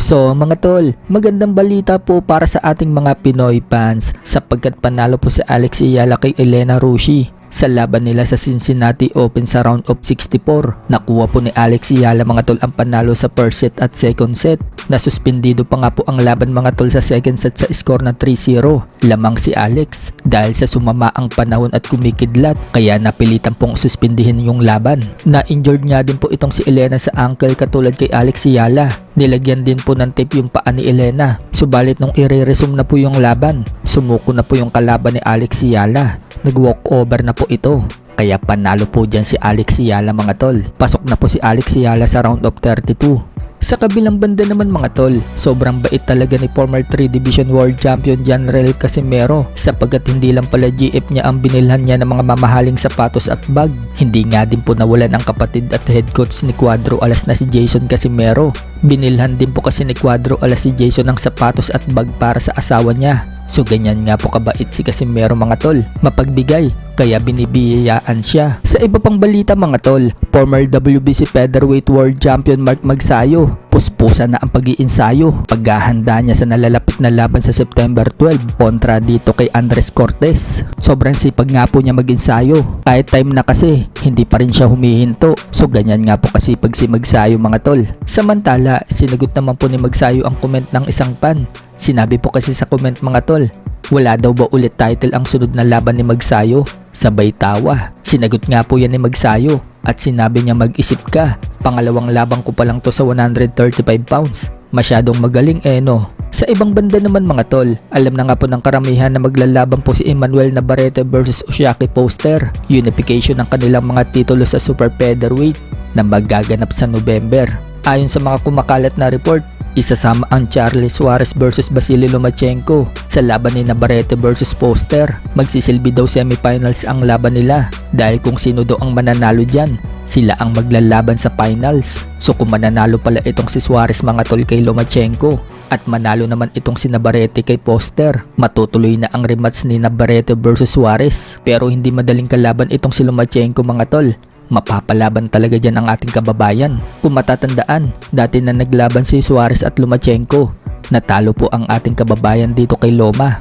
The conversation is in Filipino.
So mga tol, magandang balita po para sa ating mga Pinoy fans sapagkat panalo po si Alex Eala kay Elena Rossi sa laban nila sa Cincinnati Open sa round of 64. Nakuha po ni Alex Eala mga tol ang panalo sa first set at second set. Nasuspendido pa nga po ang laban mga tol sa second set sa score na 3-0. Lamang si Alex dahil sa sumama ang panahon at kumikidlat kaya napilitan pong suspendihin yung laban. Na-injured nga din po itong si Elena sa ankle katulad kay Alex Eala. Nilagyan din po ng tape yung paa ni Elena. Subalit nung i-resume na po yung laban, sumuko na po yung kalaban ni Alex Eala. Nag-walkover na po ito. Kaya panalo po dyan si Alex Eala mga tol. Pasok na po si Alex Eala sa round of 32. Sa kabilang banda naman mga tol, sobrang bait talaga ni former 3 Division World Champion Janrel Casimero sapagkat hindi lang pala GF niya ang binilhan niya ng mga mamahaling sapatos at bag. Hindi nga din po nawalan ang kapatid at head coach ni Cuadro Alas na si Jason Casimero. Binilhan din po kasi ni Cuadro Alas si Jason ng sapatos at bag para sa asawa niya. So ganyan nga po kabait si Casimero mga tol, mapagbigay kaya binibiyayaan siya. Sa iba pang balita mga tol, former WBC Featherweight World Champion Mark Magsayo, puspusan na ang pag-iinsayo. Paghahanda niya sa nalalapit na laban sa September 12 kontra dito kay Andres Cortez. Sobrang sipag nga po niya mag-insayo. Kahit time na kasi, hindi pa rin siya humihinto. So ganyan nga po kasipag si Magsayo mga tol. Samantala, sinagot naman po ni Magsayo ang comment ng isang fan. Sinabi po kasi sa comment mga tol, wala daw ba ulit title ang sunod na laban ni Magsayo? Sabay tawa. Sinagot nga po yan ni Magsayo at sinabi niya mag-isip ka. Pangalawang labang ko pa lang to sa 135 pounds. Masyadong magaling no. Sa ibang banda naman mga tol, alam na nga po ng karamihan na maglalaban po si Emmanuel Navarrete versus Oshiaki Foster. Unification ng kanilang mga titulo sa Super Featherweight na magaganap sa November. Ayon sa mga kumakalat na report, isasama ang Charlie Suarez versus Vasily Lomachenko sa laban ni Navarrete versus Foster. Magsisilbi daw semifinals ang laban nila dahil kung sino daw ang mananalo dyan, sila ang maglalaban sa finals. So kung mananalo pala itong si Suarez mga tol kay Lomachenko at manalo naman itong si Navarrete kay Foster, matutuloy na ang rematch ni Navarrete versus Suarez. Pero hindi madaling kalaban itong si Lomachenko mga tol. Mapapalaban talaga dyan ang ating kababayan. Kung matatandaan, dati na naglaban si Suarez at Lomachenko. Natalo po ang ating kababayan dito kay Loma.